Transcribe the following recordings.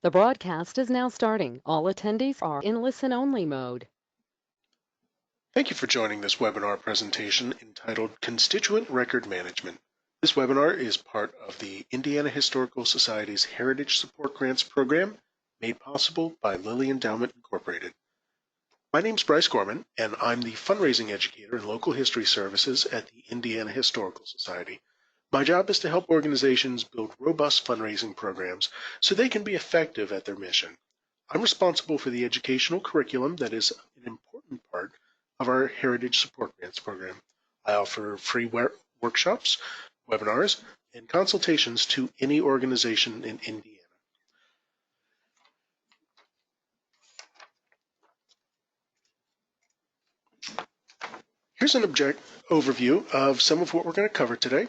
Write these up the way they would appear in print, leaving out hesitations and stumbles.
The broadcast is now starting. All attendees are in listen-only mode. Thank you for joining this webinar presentation entitled Constituent Record Management. This webinar is part of the Indiana Historical Society's Heritage Support Grants Program, made possible by Lilly Endowment Incorporated. My name is Bryce Gorman, and I'm the fundraising educator in local history services at the Indiana Historical Society. My job is to help organizations build robust fundraising programs so they can be effective at their mission. I'm responsible for the educational curriculum that is an important part of our Heritage Support Grants program. I offer free workshops, webinars, and consultations to any organization in Indiana. Here's an overview of some of what we're going to cover today.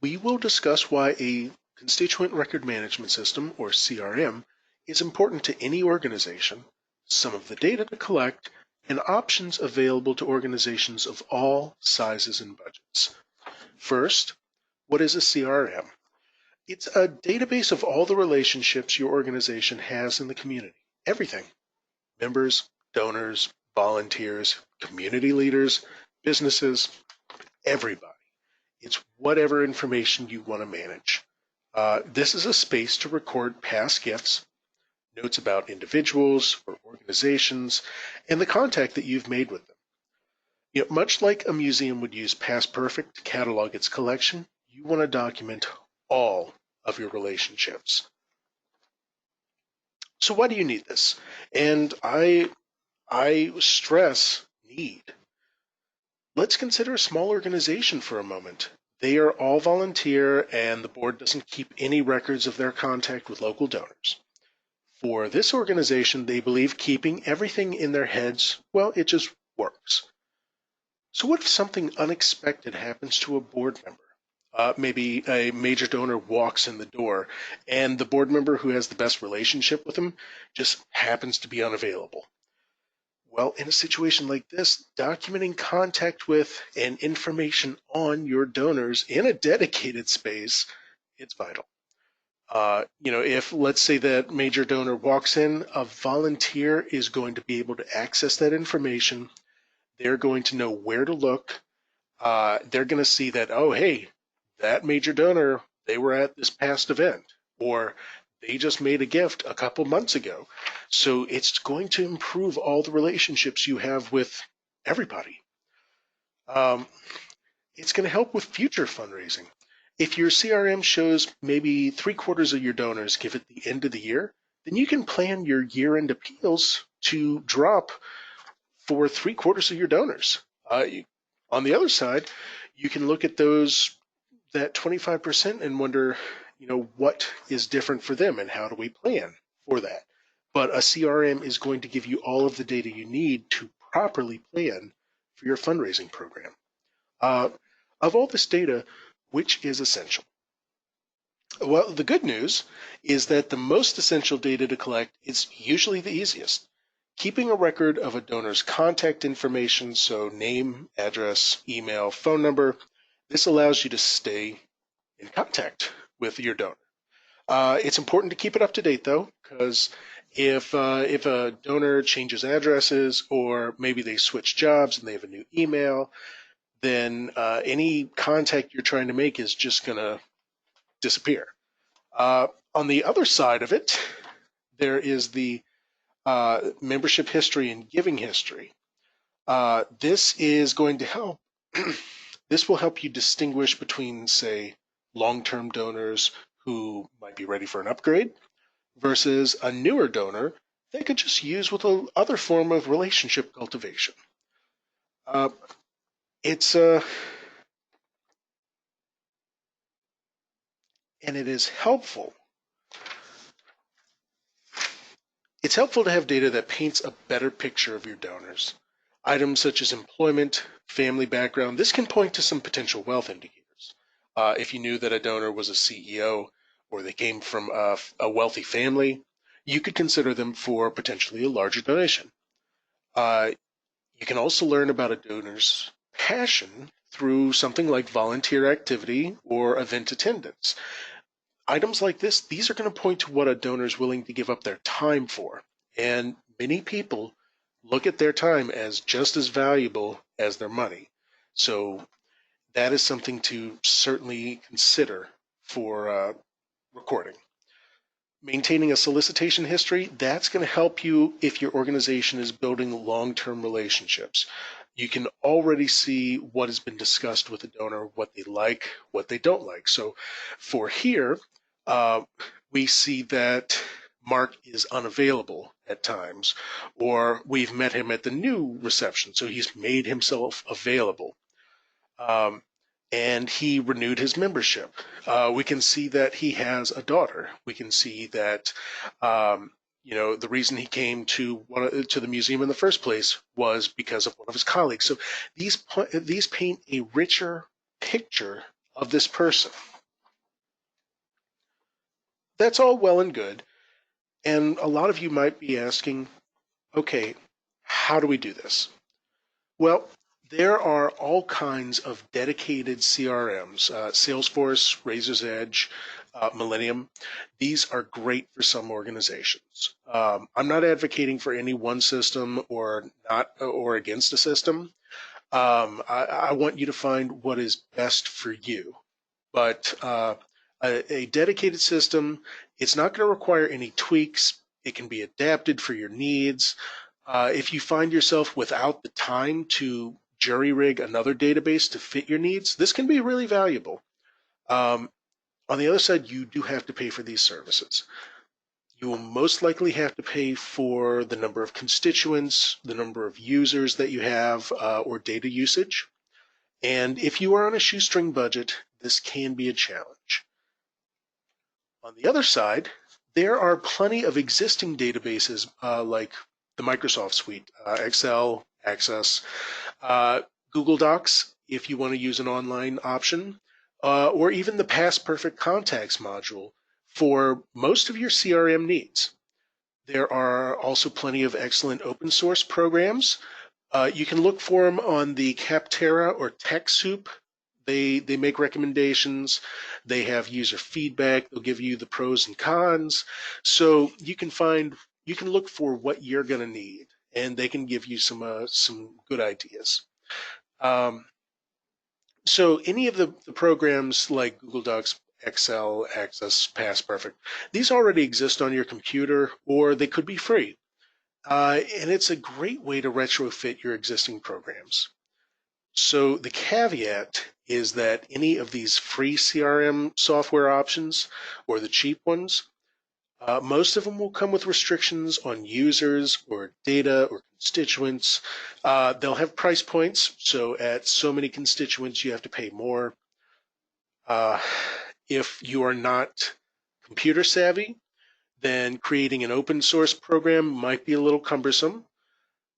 We will discuss why a constituent record management system, or CRM, is important to any organization, some of the data to collect, and options available to organizations of all sizes and budgets. First, what is a CRM? It's a database of all the relationships your organization has in the community. Everything. Members, donors, volunteers, community leaders, businesses, everybody. It's whatever information you want to manage. This is a space to record past gifts, notes about individuals or organizations, and the contact that you've made with them. Much like a museum would use Past Perfect to catalog its collection, you want to document all of your relationships. So why do you need this? And I stress need. Let's consider a small organization for a moment. They are all volunteer, and the board doesn't keep any records of their contact with local donors. For this organization, they believe keeping everything in their heads, well, it just works. So what if something unexpected happens to a board member? Maybe a major donor walks in the door, and the board member who has the best relationship with them just happens to be unavailable. Well, in a situation like this, documenting contact with and information on your donors in a dedicated space, it's vital. If let's say that major donor walks in, a volunteer is going to be able to access that information. They're going to know where to look. They're going to see that, oh, hey, that major donor, they were at this past event, or they just made a gift a couple months ago. So it's going to improve all the relationships you have with everybody. It's going to help with future fundraising. If your CRM shows maybe 3/4 of your donors give at the end of the year, then you can plan your year-end appeals to drop for 3/4 of your donors. On the other side, you can look at that 25% and wonder, what is different for them and how do we plan for that? But a CRM is going to give you all of the data you need to properly plan for your fundraising program. Of all this data, which is essential? Well, the good news is that the most essential data to collect is usually the easiest. Keeping a record of a donor's contact information, so name, address, email, phone number, this allows you to stay in contact with your donor. It's important to keep it up to date, though, because if a donor changes addresses or maybe they switch jobs and they have a new email, then any contact you're trying to make is just going to disappear. On the other side of it, there is the membership history and giving history. This is going to help. This will help you distinguish between, say, long-term donors who might be ready for an upgrade versus a newer donor they could just use with another form of relationship cultivation. And it is helpful. It's helpful to have data that paints a better picture of your donors. Items such as employment, family background, this can point to some potential wealth indicators. If you knew that a donor was a CEO or they came from a wealthy family, you could consider them for potentially a larger donation. You can also learn about a donor's passion through something like volunteer activity or event attendance. items like this, these are going to point to what a donor is willing to give up their time for. And many people look at their time as just as valuable as their money. So that is something to certainly consider for recording. Maintaining a solicitation history, that's going to help you if your organization is building long-term relationships. You can already see what has been discussed with the donor, what they like, what they don't like. So for here, uh, we see that Mark is unavailable at times, or we've met him at the new reception, so he's made himself available. Um, and he renewed his membership. We can see that he has a daughter. We can see that, the reason he came to the museum in the first place was because of one of his colleagues. So these paint a richer picture of this person. That's all well and good. And a lot of you might be asking, okay, how do we do this? Well, there are all kinds of dedicated CRMs, Salesforce, Razor's Edge, Millennium. These are great for some organizations. I'm not advocating for any one system or not or against a system. I want you to find what is best for you. But a dedicated system, it's not going to require any tweaks. It can be adapted for your needs. If you find yourself without the time to jury rig another database to fit your needs, this can be really valuable. On the other side, you do have to pay for these services. You will most likely have to pay for the number of constituents, the number of users that you have, or data usage. And if you are on a shoestring budget, this can be a challenge. On the other side, there are plenty of existing databases like the Microsoft suite, Excel, Access, Google Docs, if you want to use an online option, or even the Past Perfect Contacts module for most of your CRM needs. There are also plenty of excellent open source programs. You can look for them on the Capterra or TechSoup. They make recommendations. They have user feedback. They'll give you the pros and cons. So you can look for what you're going to need, and they can give you some good ideas. So any of the programs like Google Docs, Excel, Access, Past Perfect, these already exist on your computer, or they could be free. And it's a great way to retrofit your existing programs. So the caveat is that any of these free CRM software options or the cheap ones, most of them will come with restrictions on users or data or constituents. They'll have price points. So at so many constituents, you have to pay more. If you are not computer savvy, then creating an open source program might be a little cumbersome.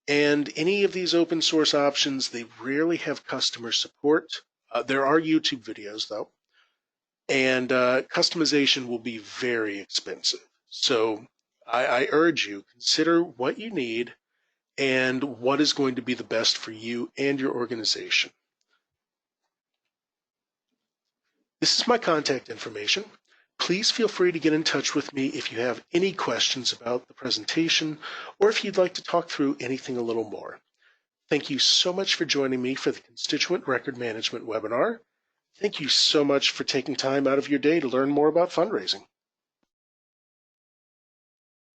And any of these open source options, they rarely have customer support. There are YouTube videos though, and customization will be very expensive. So I urge you, consider what you need and what is going to be the best for you and your organization. This is my contact information. Please feel free to get in touch with me if you have any questions about the presentation or if you'd like to talk through anything a little more. Thank you so much for joining me for the Constituent Record Management webinar. Thank you so much for taking time out of your day to learn more about fundraising.